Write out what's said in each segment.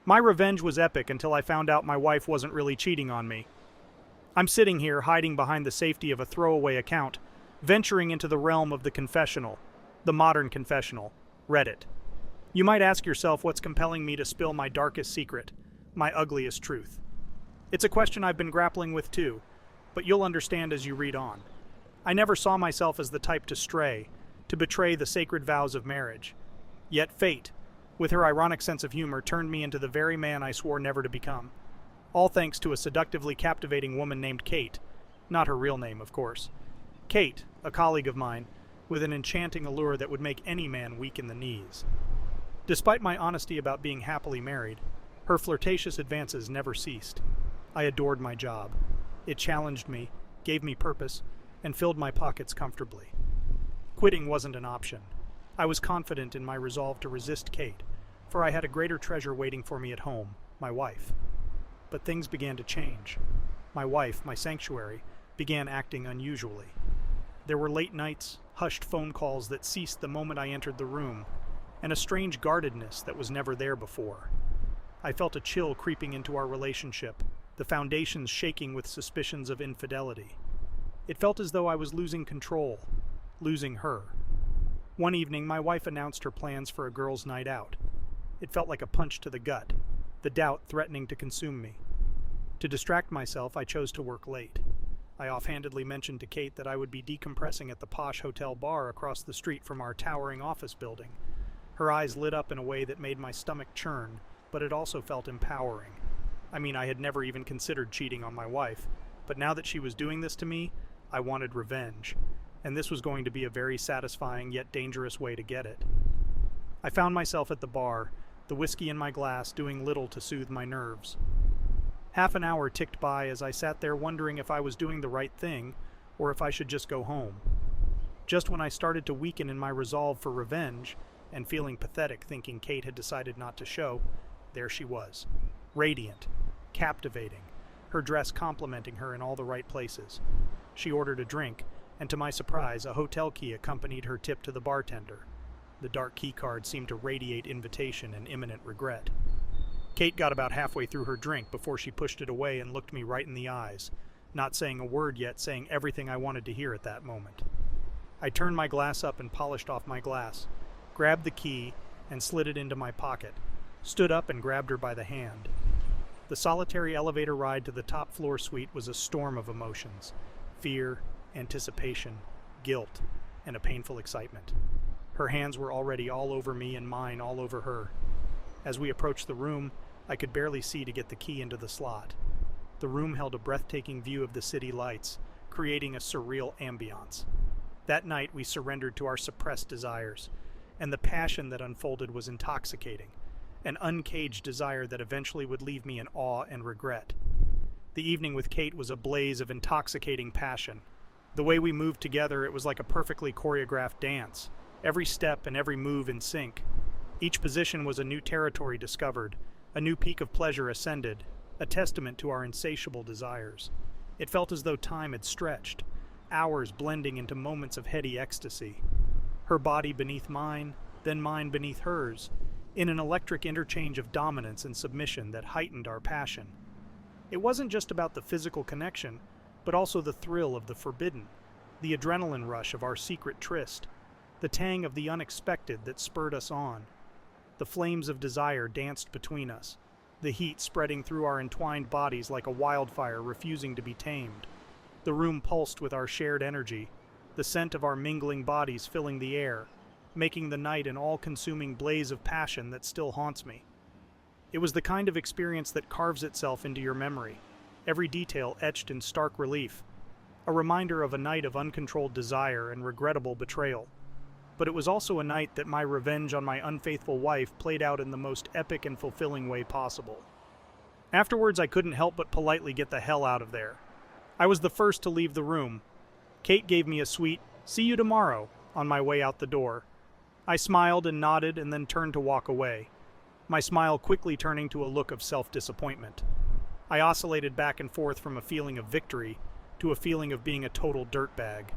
My revenge was epic until I found out my wife wasn't really cheating on me. I'm sitting here hiding behind the safety of a throwaway account, venturing into the realm of the confessional, the modern confessional, Reddit. You might ask yourself what's compelling me to spill my darkest secret, my ugliest truth. It's a question I've been grappling with too, but you'll understand as you read on. I never saw myself as the type to stray, to betray the sacred vows of marriage. Yet fate, with her ironic sense of humor, turned me into the very man I swore never to become. All thanks to a seductively captivating woman named Kate. Not her real name, of course. Kate, a colleague of mine, with an enchanting allure that would make any man weak in the knees. Despite my honesty about being happily married, her flirtatious advances never ceased. I adored my job. It challenged me, gave me purpose, and filled my pockets comfortably. Quitting wasn't an option. I was confident in my resolve to resist Kate, for I had a greater treasure waiting for me at home, my wife. But things began to change. My wife, my sanctuary, began acting unusually. There were late nights, hushed phone calls that ceased the moment I entered the room, and a strange guardedness that was never there before. I felt a chill creeping into our relationship, the foundations shaking with suspicions of infidelity. It felt as though I was losing control, losing her. One evening, my wife announced her plans for a girls' night out. It felt like a punch to the gut, the doubt threatening to consume me. To distract myself, I chose to work late. I offhandedly mentioned to Kate that I would be decompressing at the posh hotel bar across the street from our towering office building. Her eyes lit up in a way that made my stomach churn, but it also felt empowering. I mean, I had never even considered cheating on my wife, but now that she was doing this to me, I wanted revenge, and this was going to be a very satisfying yet dangerous way to get it. I found myself at the bar, the whiskey in my glass doing little to soothe my nerves. Half an hour ticked by as I sat there wondering if I was doing the right thing, or if I should just go home. Just when I started to weaken in my resolve for revenge, and feeling pathetic thinking Kate had decided not to show, there she was, radiant, captivating, her dress complimenting her in all the right places. She ordered a drink, and to my surprise, a hotel key accompanied her tip to the bartender. The dark key card seemed to radiate invitation and imminent regret. Kate got about halfway through her drink before she pushed it away and looked me right in the eyes, not saying a word yet, saying everything I wanted to hear at that moment. I turned my glass up and polished off my glass, grabbed the key and slid it into my pocket, stood up and grabbed her by the hand. The solitary elevator ride to the top floor suite was a storm of emotions: fear, anticipation, guilt, and a painful excitement. Her hands were already all over me and mine all over her. As we approached the room, I could barely see to get the key into the slot. The room held a breathtaking view of the city lights, creating a surreal ambiance. That night we surrendered to our suppressed desires, and the passion that unfolded was intoxicating, an uncaged desire that eventually would leave me in awe and regret. The evening with Kate was a blaze of intoxicating passion. The way we moved together, it was like a perfectly choreographed dance, every step and every move in sync. Each position was a new territory discovered, a new peak of pleasure ascended, a testament to our insatiable desires. It felt as though time had stretched, hours blending into moments of heady ecstasy. Her body beneath mine, then mine beneath hers, in an electric interchange of dominance and submission that heightened our passion. It wasn't just about the physical connection, but also the thrill of the forbidden, the adrenaline rush of our secret tryst, the tang of the unexpected that spurred us on. The flames of desire danced between us, the heat spreading through our entwined bodies like a wildfire refusing to be tamed. The room pulsed with our shared energy, the scent of our mingling bodies filling the air, making the night an all-consuming blaze of passion that still haunts me. It was the kind of experience that carves itself into your memory, every detail etched in stark relief, a reminder of a night of uncontrolled desire and regrettable betrayal. But it was also a night that my revenge on my unfaithful wife played out in the most epic and fulfilling way possible. Afterwards, I couldn't help but politely get the hell out of there. I was the first to leave the room. Kate gave me a sweet, "See you tomorrow," on my way out the door. I smiled and nodded and then turned to walk away, my smile quickly turning to a look of self-disappointment. I oscillated back and forth from a feeling of victory to a feeling of being a total dirtbag.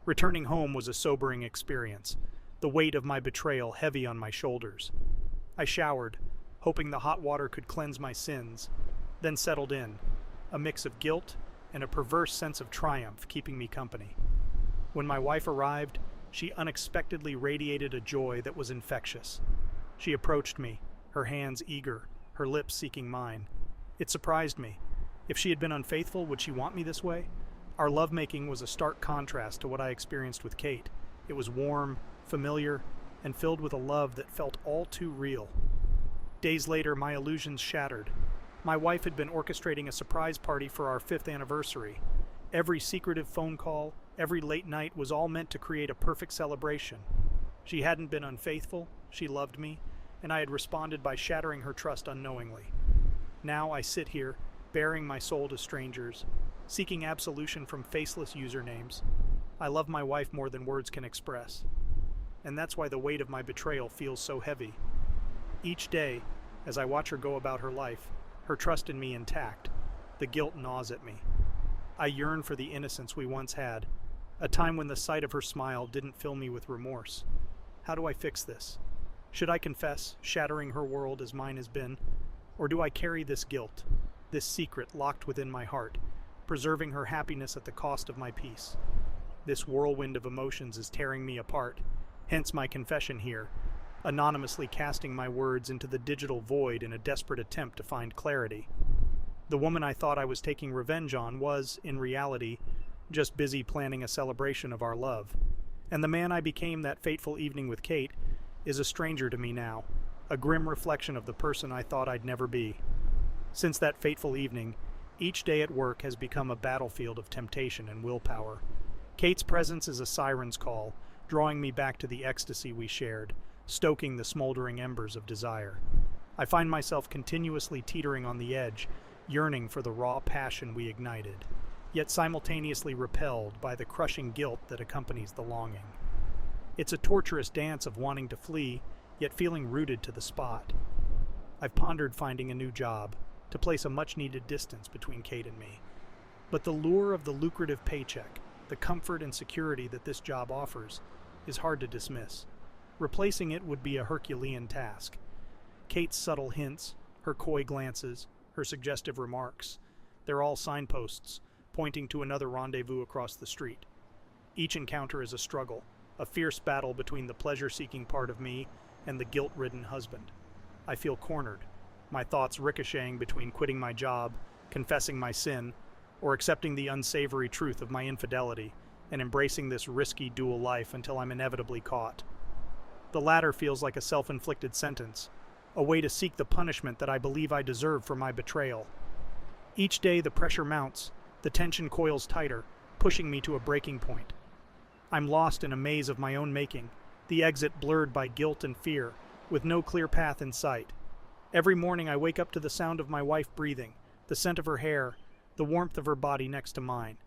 Returning home was a sobering experience, the weight of my betrayal heavy on my shoulders. I showered, hoping the hot water could cleanse my sins, then settled in, a mix of guilt and a perverse sense of triumph keeping me company. When my wife arrived, she unexpectedly radiated a joy that was infectious. She approached me, her hands eager, her lips seeking mine. It surprised me. If she had been unfaithful, would she want me this way? Our lovemaking was a stark contrast to what I experienced with Kate. It was warm, familiar, and filled with a love that felt all too real. Days later, my illusions shattered. My wife had been orchestrating a surprise party for our 5th anniversary. Every secretive phone call, every late night was all meant to create a perfect celebration. She hadn't been unfaithful, she loved me, and I had responded by shattering her trust unknowingly. Now I sit here, bearing my soul to strangers, seeking absolution from faceless usernames. I love my wife more than words can express. And that's why the weight of my betrayal feels so heavy. Each day, as I watch her go about her life, her trust in me intact, the guilt gnaws at me. I yearn for the innocence we once had, a time when the sight of her smile didn't fill me with remorse. How do I fix this? Should I confess, shattering her world as mine has been? Or do I carry this guilt, this secret locked within my heart, preserving her happiness at the cost of my peace? This whirlwind of emotions is tearing me apart, hence my confession here, anonymously casting my words into the digital void in a desperate attempt to find clarity. The woman I thought I was taking revenge on was, in reality, just busy planning a celebration of our love. And the man I became that fateful evening with Kate is a stranger to me now, a grim reflection of the person I thought I'd never be. Since that fateful evening, each day at work has become a battlefield of temptation and willpower. Kate's presence is a siren's call, drawing me back to the ecstasy we shared, stoking the smoldering embers of desire. I find myself continuously teetering on the edge, yearning for the raw passion we ignited, yet simultaneously repelled by the crushing guilt that accompanies the longing. It's a torturous dance of wanting to flee, yet feeling rooted to the spot. I've pondered finding a new job, to place a much-needed distance between Kate and me. But the lure of the lucrative paycheck, the comfort and security that this job offers, is hard to dismiss. Replacing it would be a Herculean task. Kate's subtle hints, her coy glances, her suggestive remarks, they're all signposts, pointing to another rendezvous across the street. Each encounter is a struggle, a fierce battle between the pleasure-seeking part of me and the guilt-ridden husband. I feel cornered, my thoughts ricocheting between quitting my job, confessing my sin, or accepting the unsavory truth of my infidelity and embracing this risky dual life until I'm inevitably caught. The latter feels like a self-inflicted sentence, a way to seek the punishment that I believe I deserve for my betrayal. Each day the pressure mounts, the tension coils tighter, pushing me to a breaking point. I'm lost in a maze of my own making, the exit blurred by guilt and fear, with no clear path in sight. Every morning I wake up to the sound of my wife breathing, the scent of her hair, the warmth of her body next to mine.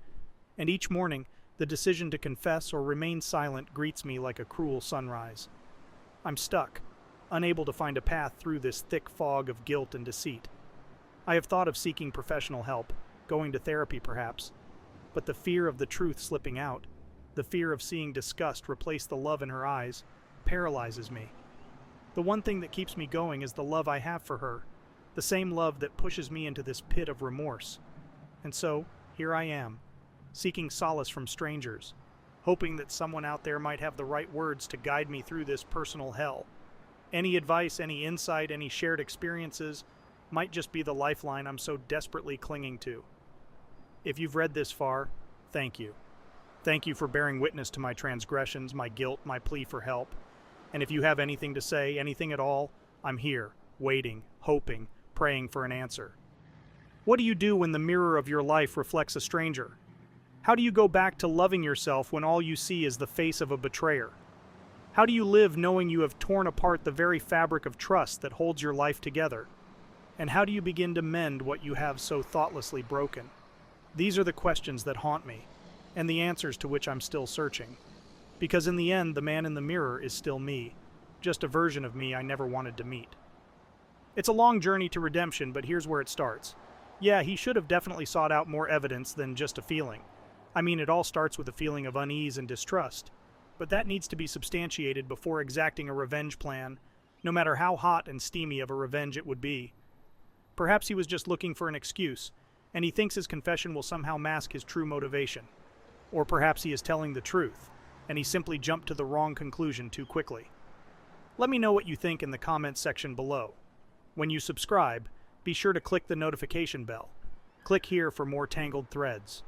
And each morning, the decision to confess or remain silent greets me like a cruel sunrise. I'm stuck, unable to find a path through this thick fog of guilt and deceit. I have thought of seeking professional help, going to therapy perhaps, but the fear of the truth slipping out, the fear of seeing disgust replace the love in her eyes, paralyzes me. The one thing that keeps me going is the love I have for her, the same love that pushes me into this pit of remorse. And so, here I am, seeking solace from strangers, hoping that someone out there might have the right words to guide me through this personal hell. Any advice, any insight, any shared experiences might just be the lifeline I'm so desperately clinging to. If you've read this far, thank you. Thank you for bearing witness to my transgressions, my guilt, my plea for help. And if you have anything to say, anything at all, I'm here, waiting, hoping, praying for an answer. What do you do when the mirror of your life reflects a stranger? How do you go back to loving yourself when all you see is the face of a betrayer? How do you live knowing you have torn apart the very fabric of trust that holds your life together? And how do you begin to mend what you have so thoughtlessly broken? These are the questions that haunt me, and the answers to which I'm still searching. Because in the end, the man in the mirror is still me, just a version of me I never wanted to meet. It's a long journey to redemption, but here's where it starts. Yeah, he should have definitely sought out more evidence than just a feeling. I mean, it all starts with a feeling of unease and distrust, but that needs to be substantiated before exacting a revenge plan, no matter how hot and steamy of a revenge it would be. Perhaps he was just looking for an excuse, and he thinks his confession will somehow mask his true motivation. Or perhaps he is telling the truth, and he simply jumped to the wrong conclusion too quickly. Let me know what you think in the comments section below. When you subscribe, be sure to click the notification bell. Click here for more Tangled threads.